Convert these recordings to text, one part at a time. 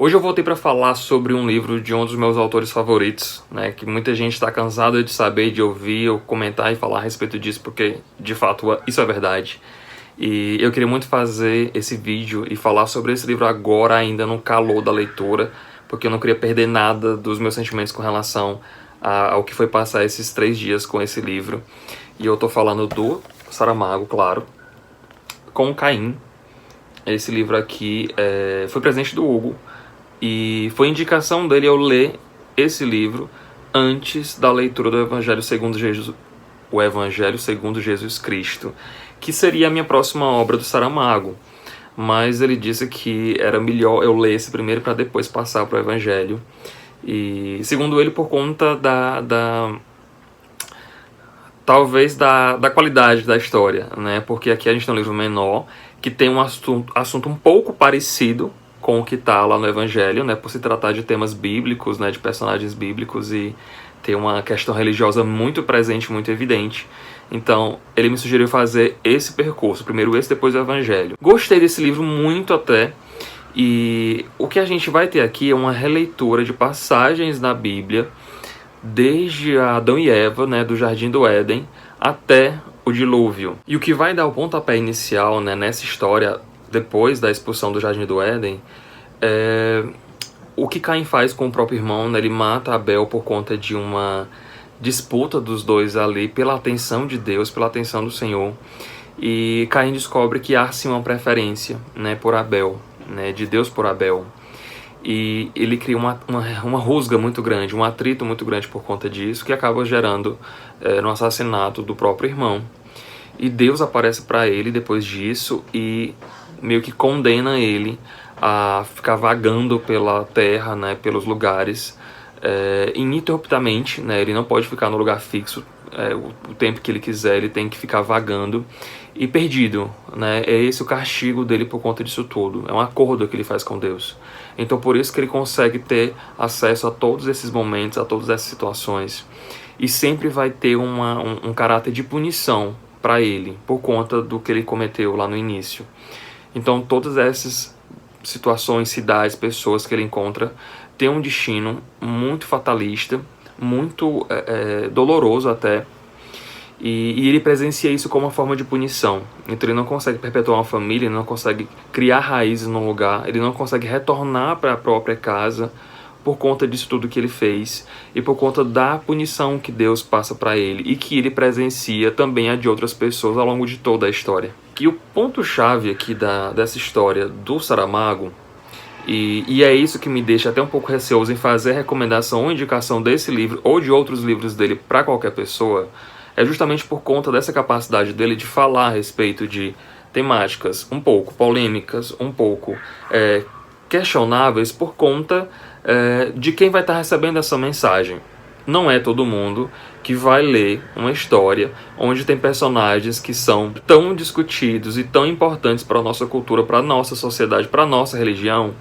Hoje eu voltei para falar sobre um livro de um dos meus autores favoritos, né, que muita gente está cansada de saber, de ouvir, eu comentar e falar a respeito disso, porque de fato isso é verdade. E eu queria muito fazer esse vídeo e falar sobre esse livro agora, ainda no calor da leitura, porque eu não queria perder nada dos meus sentimentos com relação ao que foi passar esses 3 dias com esse livro. E eu tô falando do Saramago, claro, com Caim. Esse livro aqui foi presente do Hugo, e foi indicação dele eu ler esse livro antes da leitura do Evangelho segundo Jesus, o Evangelho segundo Jesus Cristo, que seria a minha próxima obra do Saramago. Mas ele disse que era melhor eu ler esse primeiro para depois passar para o Evangelho. E segundo ele, por conta talvez da qualidade da história, né? Porque aqui a gente tem um livro menor que tem um assunto um pouco parecido com o que está lá no Evangelho, né? Por se tratar de temas bíblicos, né? De personagens bíblicos e ter uma questão religiosa muito presente, muito evidente. Então, ele me sugeriu fazer esse percurso, primeiro esse, depois o Evangelho. Gostei desse livro muito até, e o que a gente vai ter aqui é uma releitura de passagens na Bíblia, desde Adão e Eva, né, do Jardim do Éden, até o dilúvio. E o que vai dar o pontapé inicial, né, nessa história, depois da expulsão do Jardim do Éden, é o que Caim faz com o próprio irmão, né? Ele mata Abel por conta de uma disputa dos dois ali, pela atenção de Deus, pela atenção do Senhor. E Caim descobre que há sim uma preferência, né, por Abel, né, de Deus por Abel. E ele cria uma rusga muito grande, um atrito muito grande por conta disso, que acaba gerando no assassinato do próprio irmão. E Deus aparece para ele depois disso e meio que condena ele a ficar vagando pela terra, né, pelos lugares, ininterruptamente, né, ele não pode ficar no lugar fixo o tempo que ele quiser, ele tem que ficar vagando e perdido, né, é esse o castigo dele por conta disso tudo, é um acordo que ele faz com Deus. Então por isso que ele consegue ter acesso a todos esses momentos, a todas essas situações, e sempre vai ter um caráter de punição para ele, por conta do que ele cometeu lá no início. Então todas essas situações, cidades, pessoas que ele encontra têm um destino muito fatalista, muito doloroso até, e ele presencia isso como uma forma de punição. Então ele não consegue perpetuar uma família, ele não consegue criar raízes num lugar, ele não consegue retornar para a própria casa por conta disso tudo que ele fez e por conta da punição que Deus passa para ele e que ele presencia também a de outras pessoas ao longo de toda a história. E o ponto-chave aqui dessa história do Saramago, e é isso que me deixa até um pouco receoso em fazer recomendação ou indicação desse livro ou de outros livros dele para qualquer pessoa, é justamente por conta dessa capacidade dele de falar a respeito de temáticas um pouco polêmicas, um pouco questionáveis por conta de quem vai estar recebendo essa mensagem. Não é todo mundo que vai ler uma história onde tem personagens que são tão discutidos e tão importantes para a nossa cultura, para a nossa sociedade, para a nossa religião,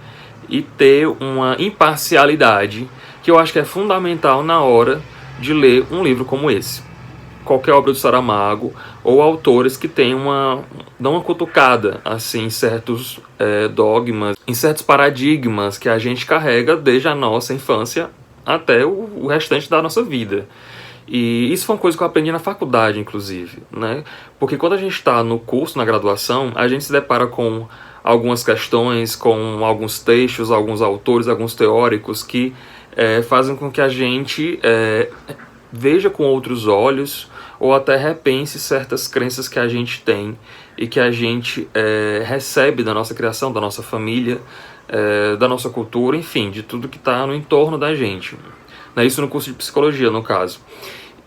e ter uma imparcialidade que eu acho que é fundamental na hora de ler um livro como esse. Qualquer obra do Saramago, ou autores que dão uma cutucada assim, em certos dogmas, em certos paradigmas que a gente carrega desde a nossa infância até o restante da nossa vida. E isso foi uma coisa que eu aprendi na faculdade, inclusive, né? Porque quando a gente está no curso, na graduação, a gente se depara com algumas questões, com alguns textos, alguns autores, alguns teóricos que fazem com que a gente veja com outros olhos ou até repense certas crenças que a gente tem e que a gente recebe da nossa criação, da nossa família, da nossa cultura, enfim, de tudo que está no entorno da gente. Isso no curso de psicologia, no caso.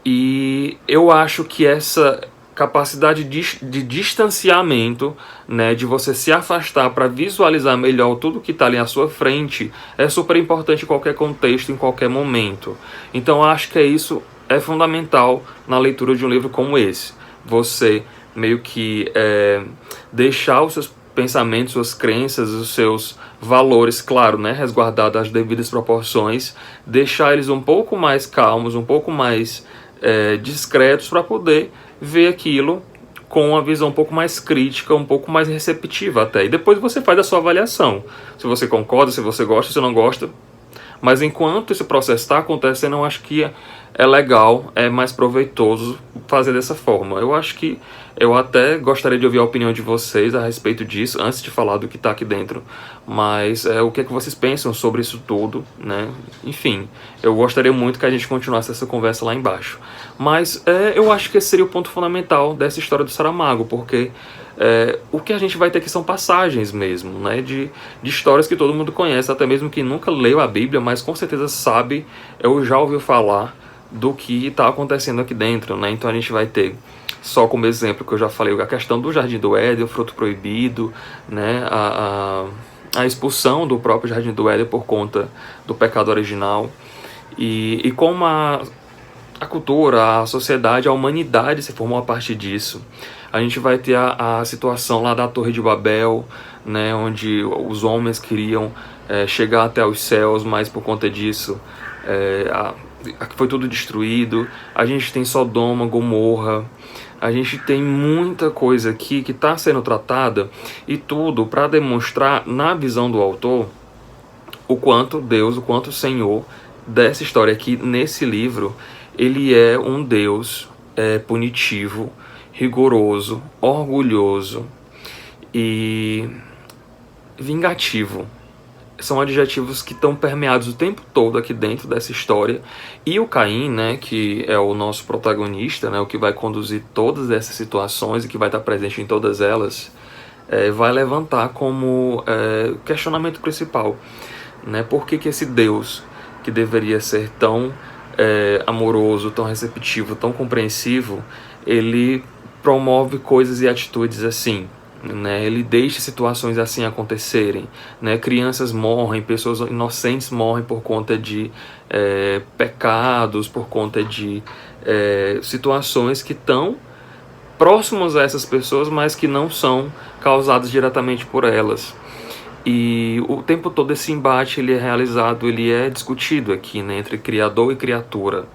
E eu acho que essa capacidade de distanciamento, né, de você se afastar para visualizar melhor tudo que está ali à sua frente, é super importante em qualquer contexto, em qualquer momento. Então eu acho que isso é fundamental na leitura de um livro como esse. Você meio que deixar os seus pensamentos, suas crenças, os seus valores, claro, né, resguardados as devidas proporções, deixar eles um pouco mais calmos, um pouco mais discretos, para poder ver aquilo com uma visão um pouco mais crítica, um pouco mais receptiva até. E depois você faz a sua avaliação. Se você concorda, se você gosta, se não gosta. Mas enquanto esse processo está acontecendo, eu acho que é legal, é mais proveitoso fazer dessa forma. Eu acho que eu até gostaria de ouvir a opinião de vocês a respeito disso, antes de falar do que está aqui dentro. Mas o que é que vocês pensam sobre isso tudo, né? Enfim, eu gostaria muito que a gente continuasse essa conversa lá embaixo. Mas eu acho que esse seria o ponto fundamental dessa história do Saramago, porque o que a gente vai ter aqui são passagens mesmo, né, de histórias que todo mundo conhece, até mesmo que nunca leu a Bíblia, mas com certeza sabe, eu já ouviu falar do que está acontecendo aqui dentro, né? Então a gente vai ter, só como exemplo que eu já falei, a questão do Jardim do Éden, o fruto proibido, né, a expulsão do próprio Jardim do Éden por conta do pecado original, e como a cultura, a sociedade, a humanidade se formou a partir disso. A gente vai ter a situação lá da Torre de Babel, né, onde os homens queriam chegar até os céus, mas por conta disso foi tudo destruído. A gente tem Sodoma, Gomorra, a gente tem muita coisa aqui que está sendo tratada, e tudo para demonstrar, na visão do autor, o quanto Deus, o quanto o Senhor dessa história aqui, nesse livro, ele é um Deus punitivo, rigoroso, orgulhoso e vingativo. São adjetivos que estão permeados o tempo todo aqui dentro dessa história. E o Caim, né, que é o nosso protagonista, né, o que vai conduzir todas essas situações e que vai estar presente em todas elas, vai levantar como questionamento principal, né? Por que esse Deus, que deveria ser tão amoroso, tão receptivo, tão compreensivo, ele promove coisas e atitudes assim, né? Ele deixa situações assim acontecerem, né? Crianças morrem, pessoas inocentes morrem por conta de pecados, por conta de situações que estão próximos a essas pessoas, mas que não são causadas diretamente por elas. E o tempo todo esse embate ele é realizado, ele é discutido aqui, né, entre criador e criatura.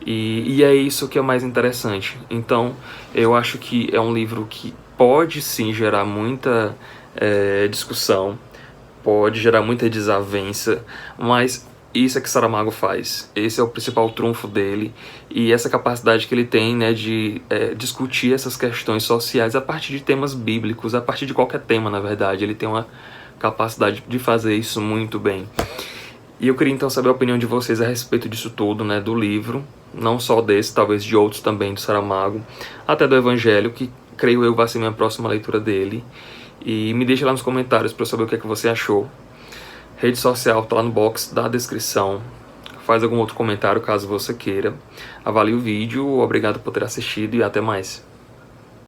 E é isso que é mais interessante. Então, eu acho que é um livro que pode sim gerar muita discussão, pode gerar muita desavença, mas isso é que Saramago faz. Esse é o principal trunfo dele, e essa capacidade que ele tem, né, de discutir essas questões sociais a partir de temas bíblicos, a partir de qualquer tema, na verdade. Ele tem uma capacidade de fazer isso muito bem. E eu queria então saber a opinião de vocês a respeito disso tudo, né, do livro, não só desse, talvez de outros também do Saramago, até do Evangelho, que creio eu vai ser minha próxima leitura dele. E me deixa lá nos comentários para eu saber o que é que você achou. Rede social tá lá no box da descrição. Faz algum outro comentário caso você queira. Avalie o vídeo, obrigado por ter assistido e até mais.